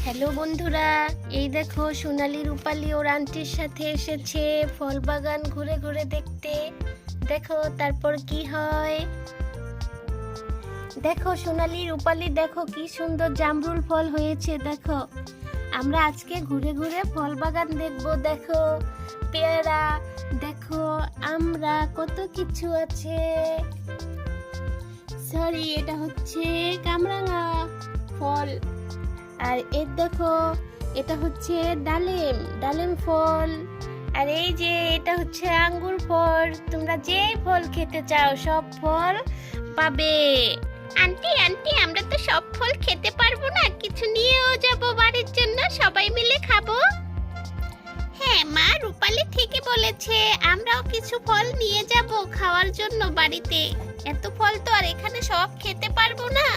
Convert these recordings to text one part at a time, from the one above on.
Hello বন্ধুরা, এই দেখো সোনালি রূপালি ওর আন্টির সাথে এসেছে ফল বাগান ঘুরে ঘুরে দেখতে। দেখো তারপর কি হয়। দেখো সোনালি রূপালি, দেখো কি সুন্দর জামরুল ফল হয়েছে। দেখো আমরা আজকে ঘুরে ঘুরে ফল বাগান দেখবো। দেখো পেয়ারা, দেখো আমরা, কত কিছু আছে। সরি, এটা হচ্ছে কামরাঙা ফল। আর এর দেখো, এটা হচ্ছে ডালিম ফল। আর এই যে এটা হচ্ছে আঙ্গুর ফল। তোমরা যে ফল খেতে চাও সব ফল পাবে। আন্টি আন্টি, আমরা তো সব ফল খেতে পারবো না, কিছু নিয়েও যাব বাড়ির জন্য, সবাই মিলে খাবো। হ্যাঁ মা, রূপালি ঠিকই বলেছে, আমরাও কিছু ফল নিয়ে যাব খাওয়ার জন্য বাড়িতে। এত ফল তো আর এখানে সব খেতে পারবো না।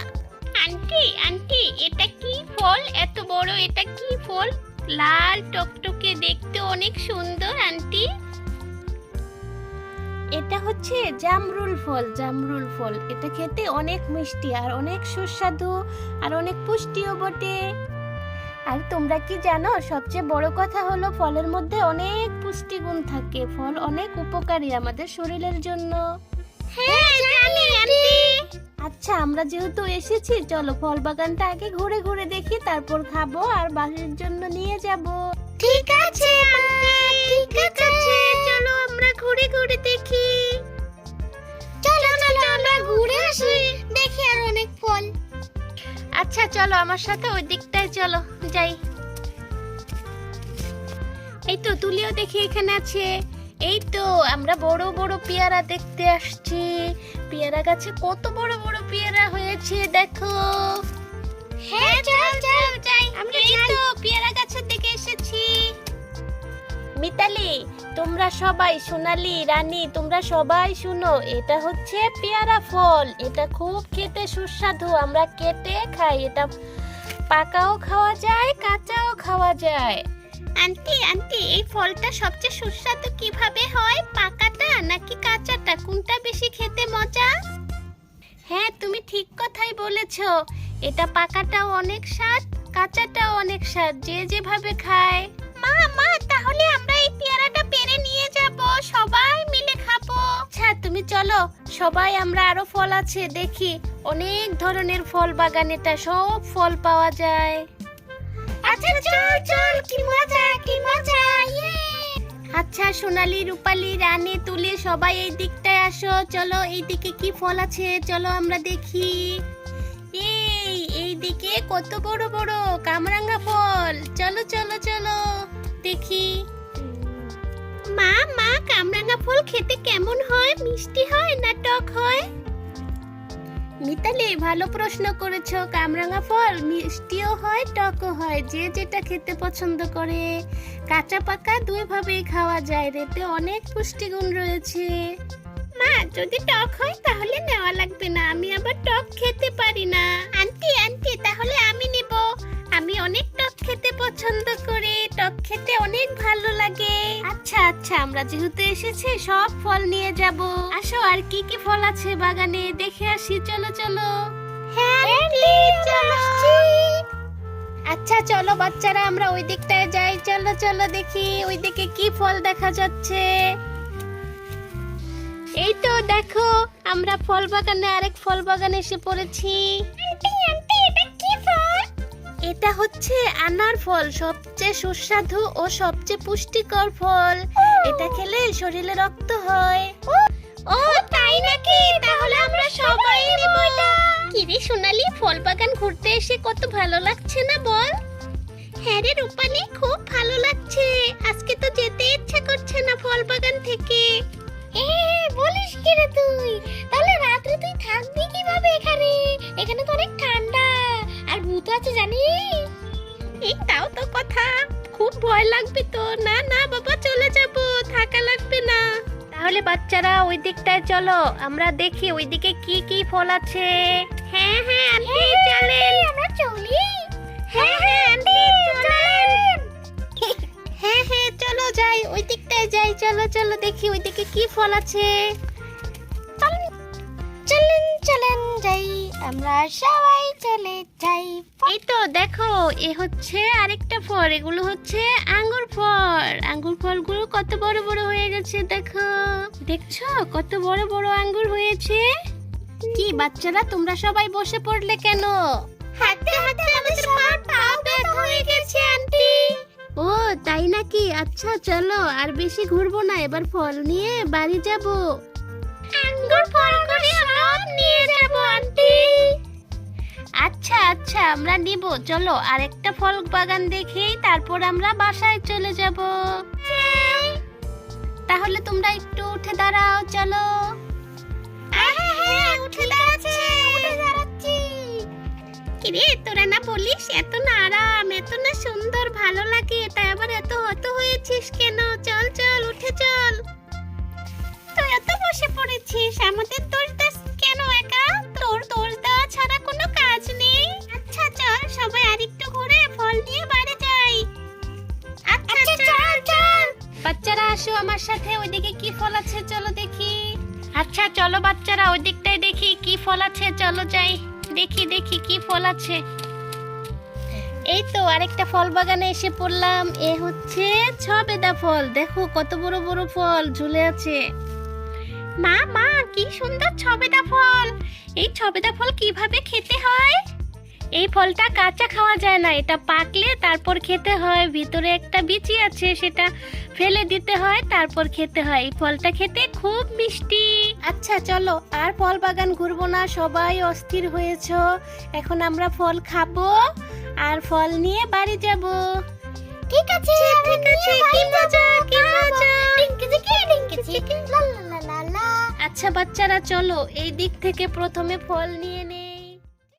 আন্টি আন্টি, এটা কি ফল এত বড়? এটা কি ফল? লাল টকটকে, দেখতে অনেক সুন্দর। আন্টি, এটা হচ্ছে জামরুল ফল। জামরুল ফল এটা খেতে অনেক মিষ্টি আর অনেক সুস্বাদু আর অনেক পুষ্টিও বটে। আর তোমরা কি জানো, সবচেয়ে বড় কথা হলো ফলের মধ্যে অনেক পুষ্টিগুণ থাকে। ফল অনেক উপকারী আমাদের শরীরের জন্য। হ্যাঁ জানি আন্টি। আচ্ছা, আমরা যেহেতু এসেছি, চলো ফল বাগানটা আগে ঘুরে ঘুরে দেখি, তারপর খাবো আর বাড়ির জন্য নিয়ে যাব। ঠিক আছে ঠিক আছে, চলো আমরা ঘুরে ঘুরে দেখি। চলো চলো আমরা ঘুরে আসি, দেখি আর অনেক ফল। আচ্ছা চলো আমার সাথে ওই দিকটায় চলো যাই। এই তো তুলিও দেখি এখানে আছে। এই তো আমরা বড় বড় পেয়ারা দেখতে আসছি। পেয়ারা গাছে কত বড় বড় পেয়ারা হয়েছে দেখো। হ্যাঁ চল চল যাই, আমরা এই তো পেয়ারা গাছের দিকে এসেছি। মিতালি, তোমরা সবাই, সোনালি, রানী, তোমরা সবাই শুনো, এটা হচ্ছে পেয়ারা ফল। এটা খুব খেতে সুস্বাদু, আমরা কেটে খাই। এটা পাকাও খাওয়া যায়, কাঁচাও খাওয়া যায়। আন্টি আন্টি, এই ফলটা সবচেয়ে সুস্বাদু কিভাবে হয়? পাকাটা নাকি কাঁচাটা, কোনটা বেশি খেতে মজা? হ্যাঁ তুমি ঠিক কথাই বলেছো, এটা পাকাটাও অনেক স্বাদ, কাঁচাটাও অনেক স্বাদ, যে যেভাবে খায়। মা মা, তাহলে আমরা এই পেয়ারাটা পেরে নিয়ে যাব, সবাই মিলে খাবো। আচ্ছা তুমি চলো, সবাই আমরা, আরো ফল আছে দেখি, অনেক ধরনের ফল বাগান, এটা সব ফল পাওয়া যায়। আচ্ছা চল চল, কি মজা কি মজা। আচ্ছা সোনালি, রূপালি, রানী, তুলি, সবাই এই দিকটায় আসো। চলো এই দিকে কি ফল আছে চলো আমরা দেখি। এই দিকে কত বড় বড় কামরাঙা ফল। চলো চলো চলো দেখি। মা মা, কামরাঙা ফল খেতে কেমন হয়? মিষ্টি হয় না টক হয়? মিতালি, ভালো প্রশ্ন করেছো। কামরাঙা ফল মিষ্টিও হয়, টকও হয়, যে যেটা খেতে পছন্দ করে। কাঁচা পাকা দুই ভাবেই খাওয়া যায়, এতে অনেক পুষ্টিগুণ রয়েছে। মা, যদি টক হয় তাহলে নেওয়া লাগবে না, আমি আবার টক খেতে পারি না। আন্টি আন্টি, তাহলে আমি নিব, আমি অনেক টক খেতে পছন্দ করি, টক খেতে অনেক ভালো লাগে। আচ্ছা আচ্ছা, আমরা যেহেতু এসেছি সব ফল নিয়ে যাব। আসো, আর কি কি ফল আছে বাগানে দেখে আসি। চলো চলো। হ্যাঁ চলো। আচ্ছা চলো বাচ্চারা, আমরা ওই দিকটায় যাই। চলো চলো দেখি ওই দিকে কি ফল দেখা যাচ্ছে। এই তো দেখো, আমরা ফল বাগানে, আরেক ফল বাগানে এসে পড়েছি। আন্টি আন্টি, এটা কি ফল? এটা হচ্ছে আনার ফল, সবচেয়ে সুস্বাদু ও সবচেয়ে পুষ্টিকর ফল। এটা খেলে শরীরে রক্ত হয়। ও তাই নাকি? তাহলে আমরা সবাই নেব এটা। কি রে সোনালি, ফল বাগান ঘুরতে এসে কত ভালো লাগছে না বল? হ্যাঁ রে রূপালি, খুব ভালো লাগছে। আজকে তো যেতে ইচ্ছে করছে না ফল বাগান থেকে। বলিস কি রে তুই? তাহলে রাতে তুই থাকবি কিভাবে এখানে? এখানে তো অনেক ঠান্ডা আর ভূত আছে জানিস। এই তাও তো কথা, খুব ভয় লাগবে তো। না না বাবা, চলে যাব, থাকা লাগবে না। তাহলে বাচ্চারা ওই দিকটায় চলো, আমরা দেখি ওইদিকে কি কি ফল আছে। হ্যাঁ হ্যাঁ আন্টি চলেন, আমরা চলি। হ্যাঁ হ্যাঁ আন্টি চলেন। হ্যাঁ হ্যাঁ চলো যাই, ওই দিকটায় যাই। চলো চলো দেখি ওইদিকে কি ফল আছে। চলেন চলেন যাই, আমরা সবাই চলে যাই। এই তো দেখো, এ হচ্ছে আরেকটা ফল, এগুলো হচ্ছে আঙ্গুর ফল। আঙ্গুর ফলগুলো কত বড় বড় হয়ে গেছে, দেখো, দেখছো কত বড় বড় আঙ্গুর হয়েছে। কি বাচ্চারা, তোমরা সবাই বসে পড়লে কেন? হাঁটতে হাঁটতে আমাদের পা ব্যথা হয়ে গেছে আন্টি। ও তাই নাকি? আচ্ছা চলো, আর বেশি ঘুরবো না, এবার ফল নিয়ে বাড়ি যাব। আঙ্গুর ফলগুলি সব নিয়ে যাব আন্টি। আচ্ছা আচ্ছা, আমরা নিব, চলো আরেকটা ফল বাগান দেখি, তারপর আমরা বাসায় চলে যাব। তাহলে তোমরা একটু উঠে দাঁড়াও, চলো। উঠে দাঁড়াচ্ছি। কিরে, তোরা না বলিস এত না আরাম, এত না সুন্দর, ভালো লাগে, তাই আবার এত হত হয়েছিস কেন? চল চল, উঠে চল। তুই এত বসে পড়েছিস, আমাদের দোষ দাস কেন একা? তোর দোষ দেওয়া ছাড়া কোনো কাজ নেই। আচ্ছা চল, সবাই আরেকটু ঘুরে ফল নিয়ে বাড়ি যাই। আচ্ছা চল চল। বাচ্চারা আসো আমার সাথে, ওইদিকে কি ফল আছে চলো দেখি। আচ্ছা চলো বাচ্চারা, ওই দিকটাই দেখি কি ফল আছে, চলো যাই, দেখি দেখি কি ফল আছে। এই তো আরেকটা ফল বাগানে এসে পড়লাম। এ হচ্ছে ছবেদা ফল, দেখো কত বড় বড় ফল ঝুলে আছে। মা মা, কি সুন্দর ছবেদা ফল। এই ছবেদা ফল কিভাবে খেতে হয়? এই ফলটা কাঁচা খাওয়া যায় না, এটা পাকলে তারপর খেতে হয়। ভিতরে একটা বিচি আছে, সেটা ফেলে দিতে হয়, তারপর খেতে হয়। এই ফলটা খেতে খুব মিষ্টি। আচ্ছা চলো, আর ফল বাগান ঘুরবো না, সবাই অস্থির হয়েছো। এখন আমরা ফল খাবো আর ফল নিয়ে বাড়ি যাব। ঠিক আছে ঠিক আছে, কি মজা কি মজা। আচ্ছা বাচ্চারা চলো, এই দিক থেকে প্রথমে ফল নিয়ে নে।